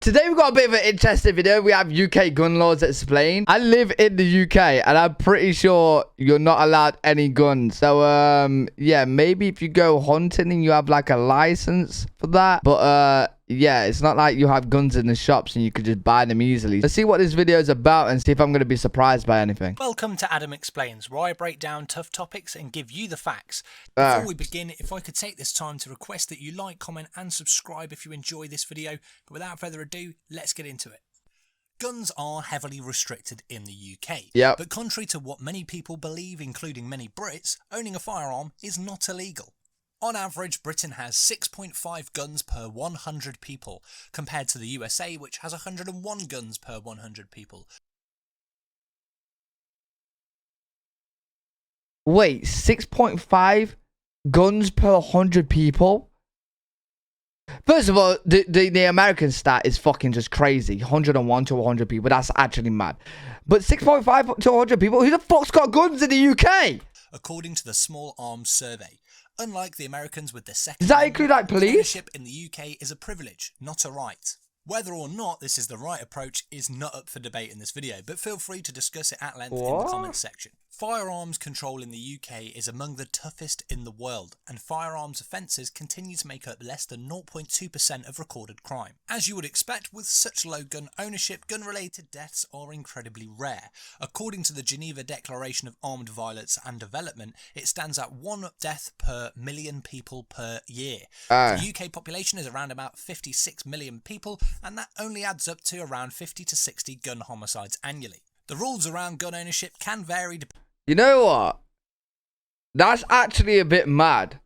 Today we've got a bit of an interesting video. We have UK gun laws explained. I live in the UK and I'm pretty sure you're not allowed any guns. So yeah, maybe if you go hunting and you have like a license for that. But yeah, it's not like you have guns in the shops and you could just buy them easily. Let's see what this video is about and see if I'm going to be surprised by anything. Welcome to Adam Explains, where I break down tough topics and give you the facts. Before we begin, if I could take this time to request that you like, comment and subscribe if you enjoy this video. But without further ado, let's get into it. Guns are heavily restricted in the UK. Yep. But contrary to what many people believe, including many Brits, owning a firearm is not illegal. On average, Britain has 6.5 guns per 100 people, compared to the USA, which has 101 guns per 100 people. Wait, 6.5 guns per 100 people? First of all, the American stat is fucking just crazy. 101 to 100 people. That's actually mad. But 6.5 to 100 people? Who the fuck's got guns in the UK? According to the Small Arms Survey. Unlike the Americans with the second, does that include like police? Ownership in the UK is a privilege, not a right. Whether or not this is the right approach is not up for debate in this video, but feel free to discuss it at length in the comments section. Firearms control in the UK is among the toughest in the world, and firearms offences continue to make up less than 0.2% of recorded crime. As you would expect, with such low gun ownership, gun-related deaths are incredibly rare. According to the Geneva Declaration of Armed Violence and Development, it stands at 1 death per million people per year. The UK population is around about 56 million people, and that only adds up to around 50 to 60 gun homicides annually. The rules around gun ownership can vary. You know what? That's actually a bit mad.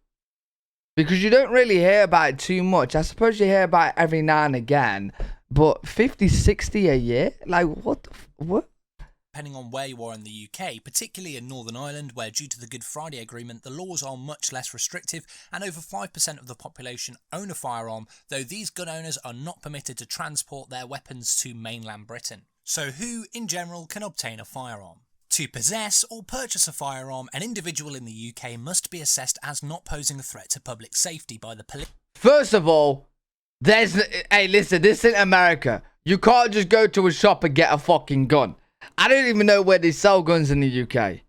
Because you don't really hear about it too much. I suppose you hear about it every now and again. But 50, 60 a year? Like, what? What? Depending on where you are in the UK, particularly in Northern Ireland, where due to the Good Friday Agreement, the laws are much less restrictive and over 5% of the population own a firearm, though these gun owners are not permitted to transport their weapons to mainland Britain. So who, in general, can obtain a firearm? To possess or purchase a firearm, an individual in the UK must be assessed as not posing a threat to public safety by the police. First of all, hey, listen, this is America. You can't just go to a shop and get a fucking gun. I don't even know where they sell guns in the UK.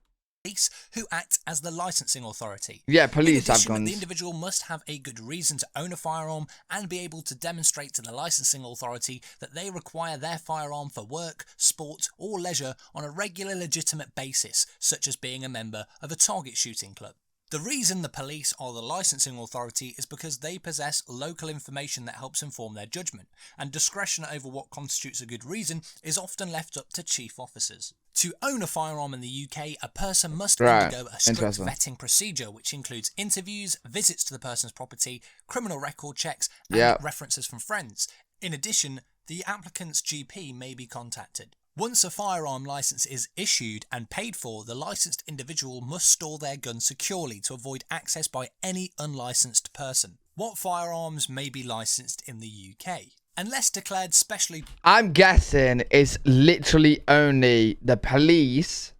Who act as the licensing authority. Yeah, police have guns. The individual must have a good reason to own a firearm and be able to demonstrate to the licensing authority that they require their firearm for work, sport or leisure on a regular legitimate basis, such as being a member of a target shooting club. The reason the police are the licensing authority is because they possess local information that helps inform their judgment, and discretion over what constitutes a good reason is often left up to chief officers. To own a firearm in the UK, a person must undergo a strict vetting procedure, which includes interviews, visits to the person's property, criminal record checks, and references from friends. In addition, the applicant's GP may be contacted. Once a firearm licence is issued and paid for, the licensed individual must store their gun securely to avoid access by any unlicensed person. What firearms may be licensed in the UK? Unless declared specially... I'm guessing it's literally only the police,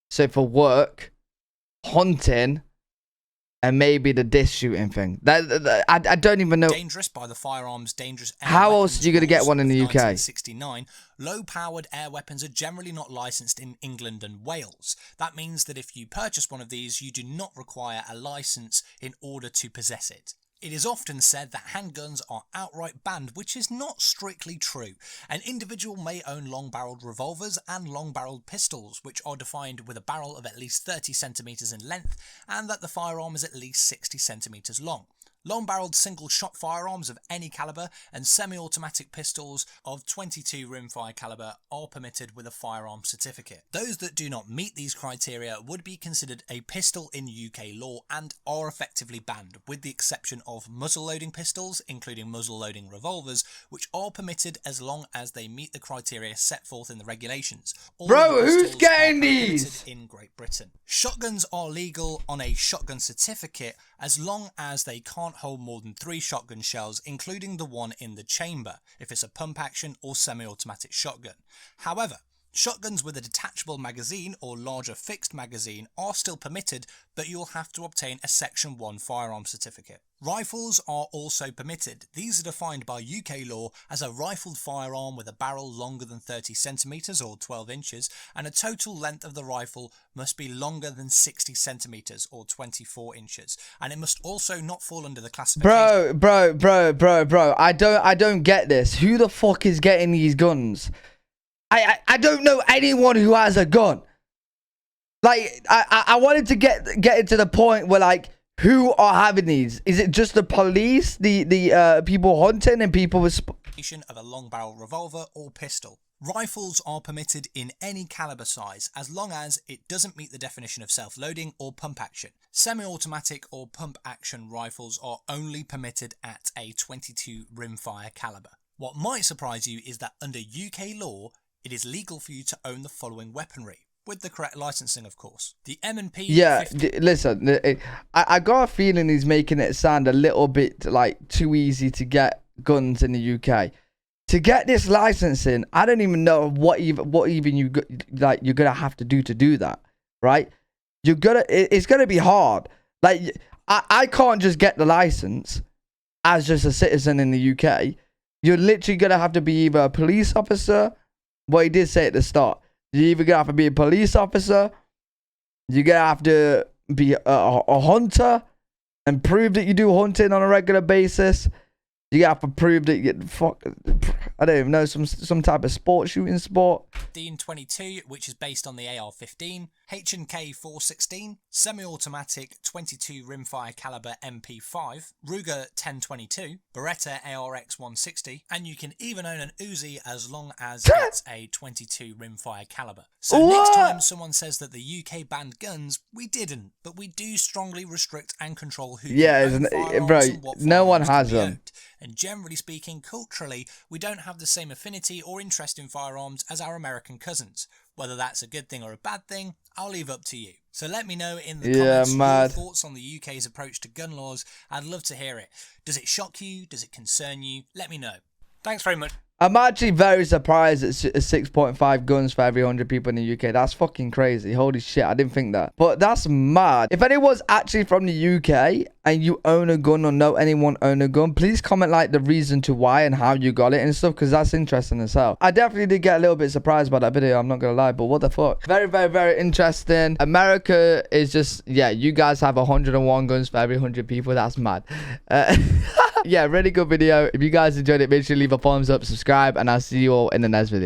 so for work, hunting, and maybe the disc shooting thing. I don't even know. Dangerous by the Firearms Dangerous Air How else are you going to get one in the UK? 1969, low-powered air weapons are generally not licensed in England and Wales. That means that if you purchase one of these, you do not require a licence in order to possess it. It is often said that handguns are outright banned, which is not strictly true. An individual may own long-barreled revolvers and long-barreled pistols, which are defined with a barrel of at least 30 centimetres in length and that the firearm is at least 60 centimetres long. Long-barreled single-shot firearms of any calibre and semi-automatic pistols of 22 rimfire calibre are permitted with a firearm certificate. Those that do not meet these criteria would be considered a pistol in UK law and are effectively banned, with the exception of muzzle-loading pistols, including muzzle-loading revolvers, which are permitted as long as they meet the criteria set forth in the regulations. Bro, who's getting these? In Great Britain. Shotguns are legal on a shotgun certificate as long as they can't hold more than 3 shotgun shells, including the one in the chamber, if it's a pump action or semi-automatic shotgun. However, Shotguns with a detachable magazine or larger fixed magazine are still permitted, but you'll have to obtain a Section 1 firearm certificate. Rifles are also permitted. These are defined by UK law as a rifled firearm with a barrel longer than 30 centimeters or 12 inches, and a total length of the rifle must be longer than 60 centimeters or 24 inches, and it must also not fall under the classification. Bro. I don't get this. Who the fuck is getting these guns? I don't know anyone who has a gun. Like, I wanted to get it to the point where, like, who are having these? Is it just the police, the people hunting, and people with of a long barrel revolver or pistol? Rifles are permitted in any caliber size as long as it doesn't meet the definition of self-loading or pump action. Semi-automatic or pump action rifles are only permitted at a 22 rimfire caliber. What might surprise you is that under UK law, it is legal for you to own the following weaponry, with the correct licensing, of course. The M&P... Yeah, listen, I got a feeling he's making it sound a little bit, like, too easy to get guns in the UK. To get this licensing, I don't even know what even you're gonna have to do that, right? It's gonna be hard. Like, I can't just get the license as just a citizen in the UK. You're literally gonna have to be either a police officer. Well, he did say at the start. You're either gonna have to be a police officer. You're gonna have to be a hunter and prove that you do hunting on a regular basis. You have to prove that you I don't even know, some type of shooting sport. 1522, which is based on the AR-15, H&K 416, semi-automatic 22 rimfire caliber MP5, Ruger 1022, Beretta ARX 160, and you can even own an Uzi as long as it's a 22 rimfire caliber. So next time someone says that the UK banned guns, we didn't, but we do strongly restrict and control who can own firearms bro, and what no one firearms has can be them. owned. And generally speaking, culturally, we don't have the same affinity or interest in firearms as our American cousins. Whether that's a good thing or a bad thing, I'll leave up to you. So let me know in the comments your thoughts on the UK's approach to gun laws. I'd love to hear it. Does it shock you? Does it concern you? Let me know. Thanks very much. I'm actually very surprised it's 6.5 guns for every 100 people in the UK. That's fucking crazy. Holy shit, I didn't think that. But that's mad. If anyone's actually from the UK and you own a gun or know anyone own a gun, please comment like the reason to why and how you got it and stuff, because that's interesting as hell. I definitely did get a little bit surprised by that video, I'm not gonna lie, but what the fuck. Very interesting. America is just, yeah, you guys have 101 guns for every 100 people. That's mad. Yeah, really good video. If you guys enjoyed it, make sure to leave a thumbs up, subscribe, and I'll see you all in the next video.